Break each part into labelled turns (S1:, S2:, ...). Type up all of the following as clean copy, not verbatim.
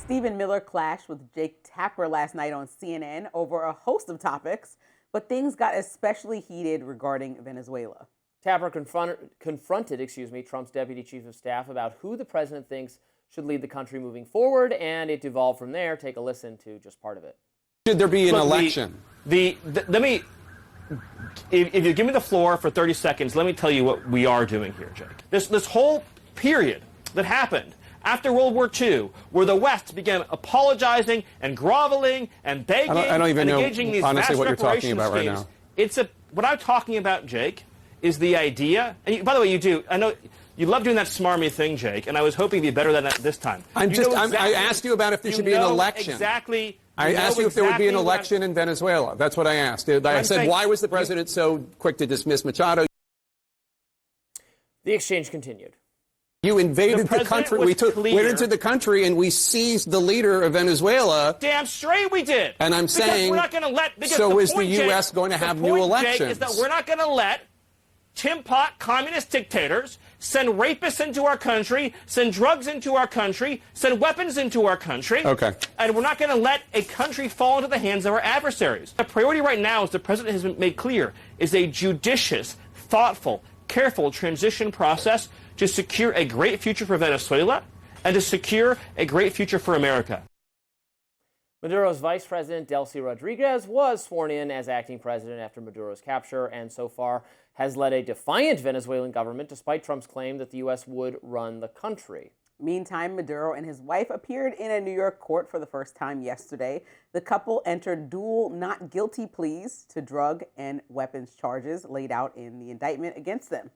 S1: Stephen Miller clashed with Jake Tapper last night on CNN over a host of topics, but things got especially heated regarding Venezuela.
S2: Tapper confronted Trump's deputy chief of staff about who the president thinks should lead the country moving forward, and it devolved from there. Take a listen to just part of it.
S3: Should there be an election?
S4: Let me, if you give me the floor for 30 seconds, let me tell you what we are doing here, Jake. This whole period that happened after World War II, where the West began apologizing and groveling and begging
S3: I don't even
S4: and
S3: know,
S4: engaging these
S3: honestly,
S4: vast
S3: what you're talking
S4: reparation
S3: about right
S4: schemes.
S3: now.
S4: What I'm talking about, Jake, is the idea, and by the way, you do, I know, you love doing that smarmy thing, Jake, and I was hoping to be better than that this time.
S3: I asked you about if there should be an election.
S4: Exactly.
S3: I asked you if there would be an election in Venezuela. That's what I asked. I said, why was the president so quick to dismiss Machado?
S2: The exchange continued.
S3: You invaded the country. We went into the country and we seized the leader of Venezuela.
S4: Damn straight we did.
S3: And I'm saying,
S4: we're not going to let.
S3: So is the U.S. going to have new elections?
S4: Jake, is that we're not going to let Tin Pot communist dictators send rapists into our country, send drugs into our country, send weapons into our country.
S3: Okay.
S4: And we're not going to let a country fall into the hands of our adversaries. The priority right now, as the president has made clear, is a judicious, thoughtful, careful transition process to secure a great future for Venezuela and to secure a great future for America.
S2: Maduro's vice president, Delcy Rodriguez, was sworn in as acting president after Maduro's capture and so far has led a defiant Venezuelan government despite Trump's claim that the U.S. would run the country.
S1: Meantime, Maduro and his wife appeared in a New York court for the first time yesterday. The couple entered dual not guilty pleas to drug and weapons charges laid out in the indictment against them.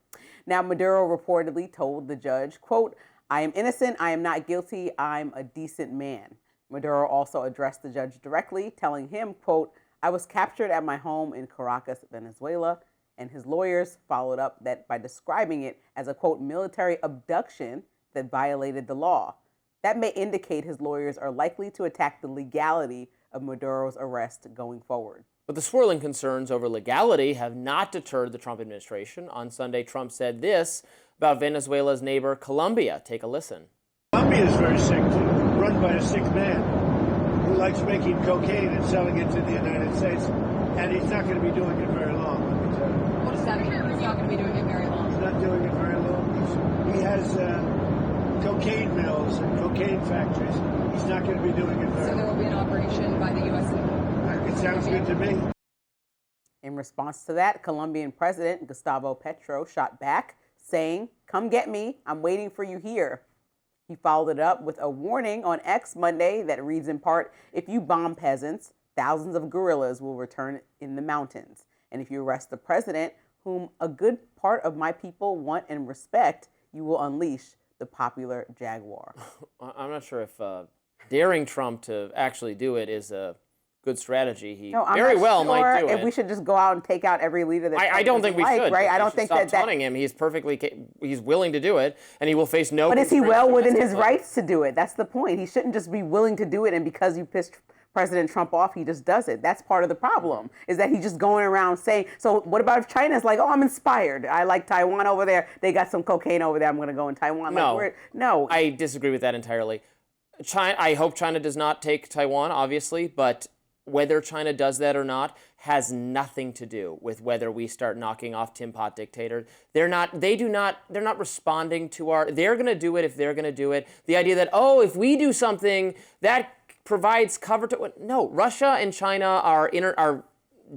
S1: Now, Maduro reportedly told the judge, quote, "I am innocent, I am not guilty, I'm a decent man." Maduro also addressed the judge directly, telling him, quote, "I was captured at my home in Caracas, Venezuela," and his lawyers followed up that by describing it as a, quote, "military abduction that violated the law." That may indicate his lawyers are likely to attack the legality of Maduro's arrest going forward.
S2: But the swirling concerns over legality have not deterred the Trump administration. On Sunday, Trump said this about Venezuela's neighbor, Colombia. Take a listen.
S5: Colombia is very sick, too, run by a sick man who likes making cocaine and selling it to the United States, and he's not going to be doing it very long, let me tell you.
S6: What does that mean? He's not going to be doing it very long.
S5: He's not doing it very long. He has cocaine mills and cocaine factories. He's not going to be doing it very long.
S6: So there will be an operation by the U.S.
S5: It sounds good to me.
S1: In response to that, Colombian President Gustavo Petro shot back, saying, "Come get me, I'm waiting for you here." He followed it up with a warning on X Monday that reads in part, "If you bomb peasants, thousands of guerrillas will return in the mountains. And if you arrest the president, whom a good part of my people want and respect, you will unleash the popular jaguar."
S2: I'm not sure if daring Trump to actually do it is a good strategy. He very well might do it.
S1: If we should just go out and take out every leader that
S2: I don't think we should.
S1: Right? I don't think
S2: stop taunting him. He's he's willing to do it, and he will face no.
S1: But is he well within his rights to do it? That's the point. He shouldn't just be willing to do it, and because you pissed President Trump off, he just does it. That's part of the problem, is that he's just going around saying, so what about if China's like, "Oh, I'm inspired. I like Taiwan over there. They got some cocaine over there. I'm going to go in Taiwan."
S2: No, I disagree with that entirely. I hope China does not take Taiwan, obviously, but whether China does that or not has nothing to do with whether we start knocking off Tin Pot dictators. They're not responding to they're going to do it if they're going to do it. The idea that, if we do something, that provides cover to, no, Russia and China are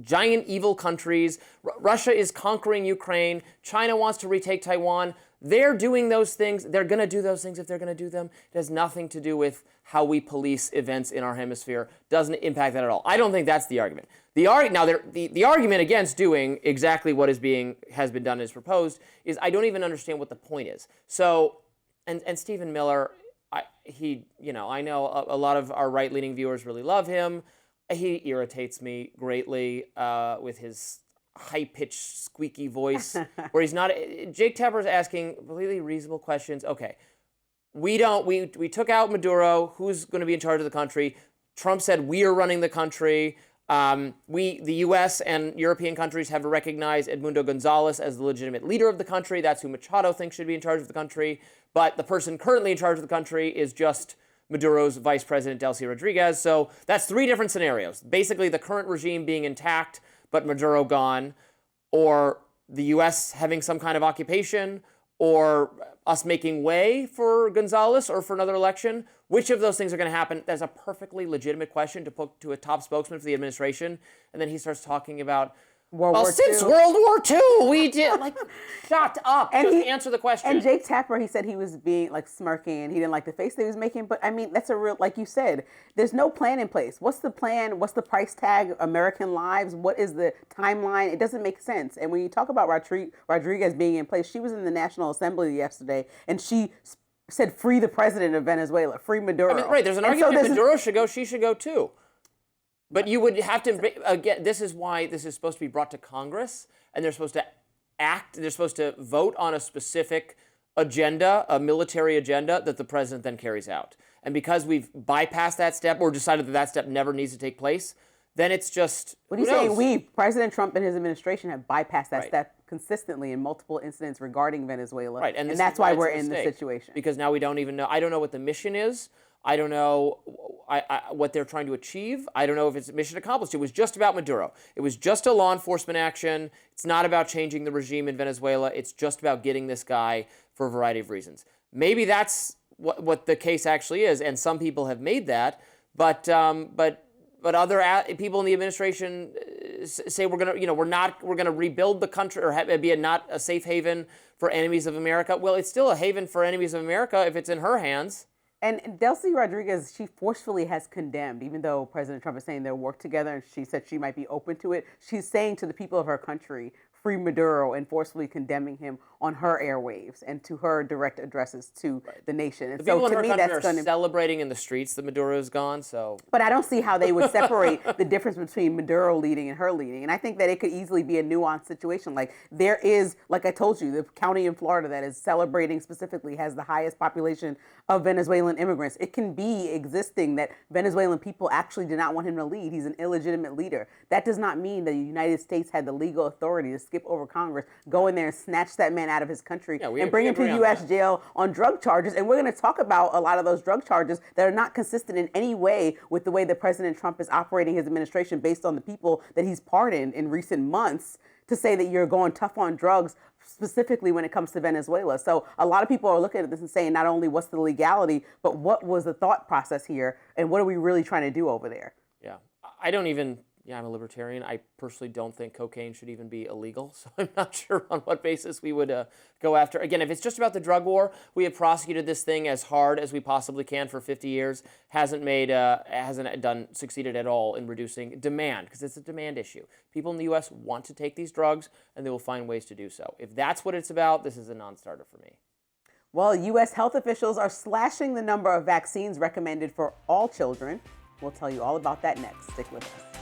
S2: giant evil countries. Russia is conquering Ukraine. China wants to retake Taiwan. They're doing those things. They're going to do those things if they're going to do them. It has nothing to do with how we police events in our hemisphere. Doesn't impact that at all. I don't think that's the argument. The argument against doing exactly what has been done as proposed is I don't even understand what the point is. So, and Stephen Miller, I know a lot of our right-leaning viewers really love him. He irritates me greatly with his high-pitched, squeaky voice, where he's not. Jake Tapper is asking completely reasonable questions. Okay, we took out Maduro. Who's going to be in charge of the country? Trump said we are running the country. The U.S. and European countries have recognized Edmundo Gonzalez as the legitimate leader of the country. That's who Machado thinks should be in charge of the country. But the person currently in charge of the country is just Maduro's Vice President Delcy Rodriguez. So that's 3 different scenarios. Basically, the current regime being intact, but Maduro gone, or the U.S. having some kind of occupation, or us making way for Gonzalez or for another election. Which of those things are going to happen? That's a perfectly legitimate question to put to a top spokesman for the administration. And then he starts talking about, since World War II, we did, shut up. And just answer the question.
S1: And Jake Tapper, he said he was being, smirking, and he didn't like the face that he was making. But, I mean, that's a real, like you said, there's no plan in place. What's the plan? What's the price tag? American lives? What is the timeline? It doesn't make sense. And when you talk about Rodriguez being in place, she was in the National Assembly yesterday, and she said, free the president of Venezuela, free Maduro.
S2: I mean, right, there's an argument if Maduro should go, she should go too. But you would have to, again, this is why this is supposed to be brought to Congress, and they're supposed to they're supposed to vote on a specific agenda, a military agenda, that the president then carries out. And because we've bypassed that step, or decided that that step never needs to take place, then it's just,
S1: what are you saying? We, President Trump and his administration, have bypassed that step consistently in multiple incidents regarding Venezuela.
S2: Right,
S1: and that's why we're in this situation.
S2: Because now we don't even know. I don't know what the mission is. I don't know what they're trying to achieve. I don't know if it's mission accomplished. It was just about Maduro. It was just a law enforcement action. It's not about changing the regime in Venezuela. It's just about getting this guy for a variety of reasons. Maybe that's what the case actually is, and some people have made that. But other people in the administration say we're gonna rebuild the country, or be not a safe haven for enemies of America. Well, it's still a haven for enemies of America if it's in her hands.
S1: And Delcy Rodriguez, she forcefully has condemned, even though President Trump is saying they'll work together, and she said she might be open to it. She's saying to the people of her country, free Maduro, and forcefully condemning him on her airwaves and to her direct addresses to the nation. And
S2: the people in her country are celebrating in the streets that Maduro is gone. So,
S1: but I don't see how they would separate the difference between Maduro leading and her leading. And I think that it could easily be a nuanced situation. Like, there is, like I told you, the county in Florida that is celebrating specifically has the highest population of Venezuelan immigrants. It can be existing that Venezuelan people actually did not want him to lead. He's an illegitimate leader. That does not mean that the United States had the legal authority to skip over Congress, go in there and snatch that man out of his country and bring him to U.S. jail on drug charges. And we're going to talk about a lot of those drug charges that are not consistent in any way with the way that President Trump is operating his administration based on the people that he's pardoned in recent months, to say that you're going tough on drugs, specifically when it comes to Venezuela. So a lot of people are looking at this and saying not only what's the legality, but what was the thought process here, and what are we really trying to do over there?
S2: Yeah, I'm a libertarian. I personally don't think cocaine should even be illegal, so I'm not sure on what basis we would go after. Again, if it's just about the drug war, we have prosecuted this thing as hard as we possibly can for 50 years. Hasn't succeeded at all in reducing demand, because it's a demand issue. People in the U.S. want to take these drugs, and they will find ways to do so. If that's what it's about, this is a non-starter for me.
S1: Well, U.S. health officials are slashing the number of vaccines recommended for all children. We'll tell you all about that next. Stick with us.